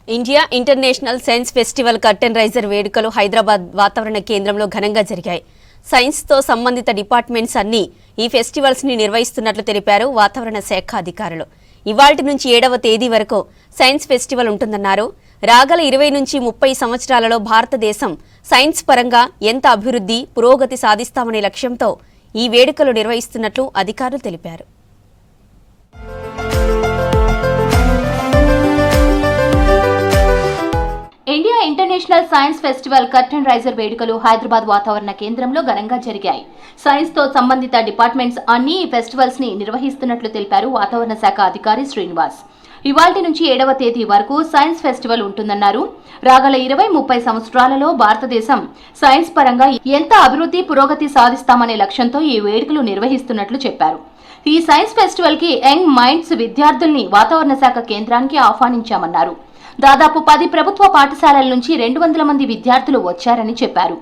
India international science festival curtain raiser వేడుకలు హైదరాబాద్ వాతావరణ కేంద్రంలో ఘనంగా జరిగాయి. సైన్స్తో సంబంధిత డిపార్ట్మెంట్స్ అన్ని ఈ ఫెస్టివల్స్ ని నిర్వహిస్తున్నట్లు తెలిపారు వాతావరణ శాఖ అధికారులు. ఇవాల్టి నుంచి 7వ తేదీ వరకు సైన్స్ ఫెస్టివల్ ఉంటుందన్నారు. రాగల 20 నుంచి 30 సంవత్సరాలలో భారతదేశం సైన్స్ పరంగా ఎంత అభివృద్ధి, పురోగతి సాధిస్తామనే లక్ష్యంతో ఈ వేడుకలు నిర్వహిస్తున్నట్లు అధికారులు తెలిపారు. India international science festival curtain raiser వేడుకలు హైదరాబాద్ వాతావరణ కేంద్రంలో ఘనంగా జరిగాయి. సైన్స్ తో సంబంధిత డిపార్ట్మెంట్స్ అన్ని ఈ ఫెస్టివల్స్ ని నిర్వహిస్తున్నట్లు తెలిపారు వాతావరణ శాఖ అధికారి శ్రీనివాస్. ఇవాల్టి నుంచి 7వ తేదీ వరకు సైన్స్ ఫెస్టివల్ ఉంటుందన్నారు. రాగల 20-30 సంవత్సరాలలో భారతదేశం సైన్స్ పరంగా ఎంత అభివృద్ధి, పురోగతి సాధిస్తామనే లక్ష్యంతో ఈ వేడుకలు నిర్వహిస్తున్నట్లు చెప్పారు. ఈ సైన్స్ ఫెస్టివల్ కి యంగ్ మైండ్స్ విద్యార్థుల్ని వాతావరణ శాఖ కేంద్రానికి ఆహ్వానించామన్నారు. దాదాపు 10 ప్రభుత్వ పాఠశాలల నుంచి 200 మంది విద్యార్థులు వచ్చారని చెప్పారు.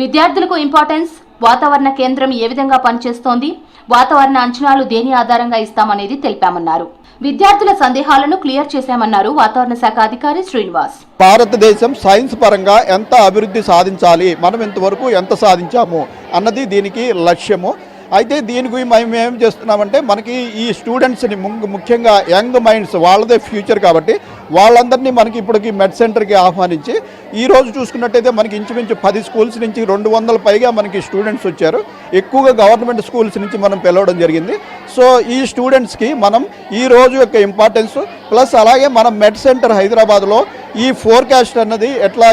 విద్యార్థులకు ఇంపార్టెన్స్, వాతావరణ కేంద్రం ఏ విధంగా పనిచేస్తోంది, వాతావరణ అంచనాలు దేని ఆధారంగా ఇస్తామనేది తెలిపామన్నారు. విద్యార్థుల సందేహాలను క్లియర్ చేశామన్నారు వాతావరణ శాఖ అధికారి శ్రీనివాస్. భారతదేశం సైన్స్ పరంగా ఎంత అభివృద్ధి సాధించాలి, మనం ఇంతవరకు ఎంత సాధించాము అన్నది దీనికి లక్ష్యము. అయితే దీనికి మేము ఏం చేస్తున్నామంటే, మనకి ఈ స్టూడెంట్స్ని ముఖ్యంగా యంగ్ మైండ్స్, వాళ్ళదే ఫ్యూచర్ కాబట్టి వాళ్ళందరినీ మనకి ఇప్పటికి మెడ్ సెంటర్కి ఆహ్వానించి ఈరోజు చూసుకున్నట్టయితే మనకి ఇంచుమించు 10 స్కూల్స్ నుంచి 200 పైగా మనకి స్టూడెంట్స్ వచ్చారు. ఎక్కువగా గవర్నమెంట్ స్కూల్స్ నుంచి మనం పిలవడం జరిగింది. సో ఈ స్టూడెంట్స్కి మనం ఈ రోజు యొక్క ఇంపార్టెన్స్ ప్లస్ అలాగే మనం మెడ్ సెంటర్ హైదరాబాద్లో ఈ ఫోర్కాస్ట్ అన్నది ఎట్లా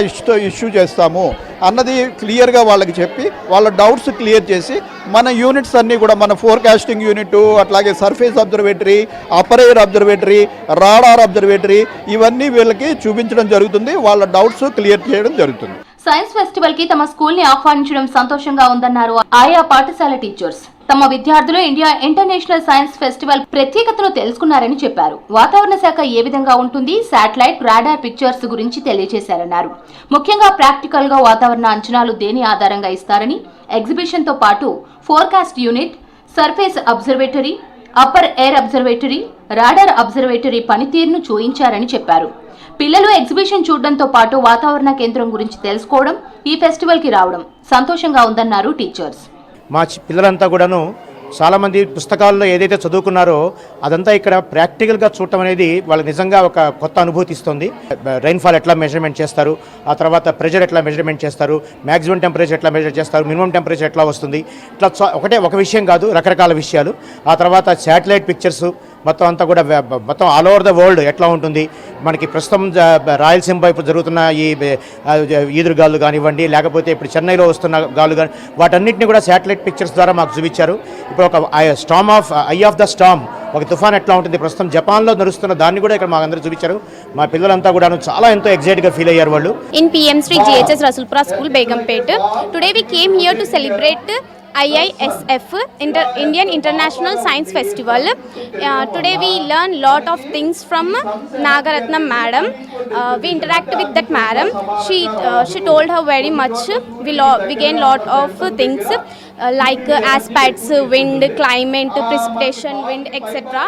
ఇష్యూ చేస్తాము అన్నది క్లియర్గా వాళ్ళకి చెప్పి వాళ్ళ డౌట్స్ క్లియర్ చేసి మన యూనిట్స్ అన్నీ కూడా మన ఫోర్కాస్టింగ్ యూనిట్, అట్లాగే surface observatory, upper air observatory, radar observatory ఇవన్నీ వీళ్ళకి చూపించడం జరుగుతుంది. వాళ్ళ డౌట్స్ క్లియర్ చేయడం జరుగుతుంది. సైన్స్ ఫెస్టివల్ కి తమ స్కూల్ ని ఆహ్వానించడం సంతోషంగా ఉందన్నారు ఆయా పాఠశాల టీచర్స్. తమ విద్యార్థులు ఇండియా ఇంటర్నేషనల్ సైన్స్ ఫెస్టివల్ ప్రత్యేకతను తెలుసుకున్నారని చెప్పారు. వాతావరణ శాఖ ఏ విధంగా ఉంటుంది, శాటిలైట్, రాడార్ పిక్చర్స్ గురించి తెలియజేశారన్నారు. ముఖ్యంగా ప్రాక్టికల్ గా వాతావరణ అంచనాలు దేని ఆధారంగా ఇస్తారని, ఎగ్జిబిషన్ తో పాటు forecast unit, surface observatory, upper air observatory, radar observatory పనితీరును చూయించారని చెప్పారు. పిల్లలు ఎగ్జిబిషన్ చూడడంతో పాటు వాతావరణ కేంద్రం గురించి తెలుసుకోవడం, ఈ ఫెస్టివల్ కి రావడం సంతోషంగా ఉందన్నారు టీచర్స్. మా పిల్లలంతా కూడాను చాలామంది పుస్తకాల్లో ఏదైతే చదువుకున్నారో అదంతా ఇక్కడ ప్రాక్టికల్గా చూడటం అనేది వాళ్ళకి నిజంగా ఒక కొత్త అనుభూతి ఇస్తుంది. రైన్ఫాల్ ఎట్లా మెజర్మెంట్ చేస్తారు, ఆ తర్వాత ప్రెషర్ ఎట్లా మెజర్మెంట్ చేస్తారు, మ్యాక్సిమం టెంపరేచర్ ఎట్లా మెజర్ చేస్తారు, మినిమం టెంపరేచర్ ఎట్లా వస్తుంది, ఇట్లా ఒక విషయం కాదు, రకరకాల విషయాలు. ఆ తర్వాత శాటిలైట్ పిక్చర్స్ మొత్తం అంతా కూడా మొత్తం ఆల్ ఓవర్ ద వరల్డ్ ఎట్లా ఉంటుంది, మనకి ప్రస్తుతం రాయలసీమ వైపు జరుగుతున్న ఈ ఈదురు గాలు కానివ్వండి, లేకపోతే ఇప్పుడు చెన్నైలో వస్తున్న గాలు కానీ, వాటన్నిటిని కూడా శాటిలైట్ పిక్చర్స్ ద్వారా మాకు చూపించారు. ఇప్పుడు ఒక ఐ ఆఫ్ ద స్టామ్, ఒక తుఫాన్ ఎట్లా ఉంటుంది ప్రస్తుతం జపాన్లో నడుస్తున్న దాన్ని కూడా ఇక్కడ మాకు అందరూ చూపించారు. మా పిల్లలంతా కూడా చాలా ఎంతో ఎక్సైట్గా ఫీల్ అయ్యారు వాళ్ళు. In PM Sri GHS Rasulpura School, Begumpet. Today we came here to celebrate IISF Indian International Science Festival. Today we learn lot of things from Nagaratnam madam. We interact with that madam. She told her very much. We gain lot of things like aspects, wind, climate, precipitation, wind, etc.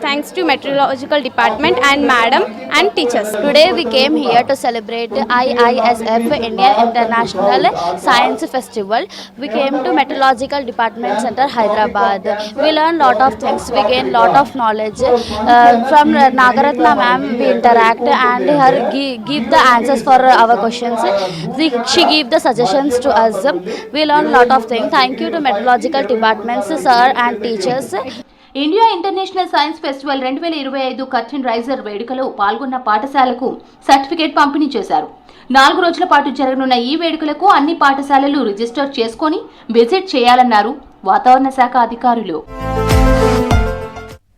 Thanks to meteorological department and madam and teachers. Today we came here to celebrate IISF Indian International Science Festival. We came to Meteorological Department Center, Hyderabad. We learned lot of things. We gain lot of knowledge. From Nagaratna ma'am, we interact and her give the answers for our questions. She give the suggestions to us. We learned lot of things. Thank you to Meteorological Departments, sir and teachers. India international science festival 2025 curtain raiser వేడుకలో పాల్గొన్న పాఠశాలకు certificate పంపిణీ చేశారు. 4 రోజుల పాటు జరగనున్న ఈ వేడుకలకు అన్ని పాఠశాలలు రిజిస్టర్ చేసుకొని విజిట్ చేయాలన్నారు వాతావరణ శాఖ అధికారులు.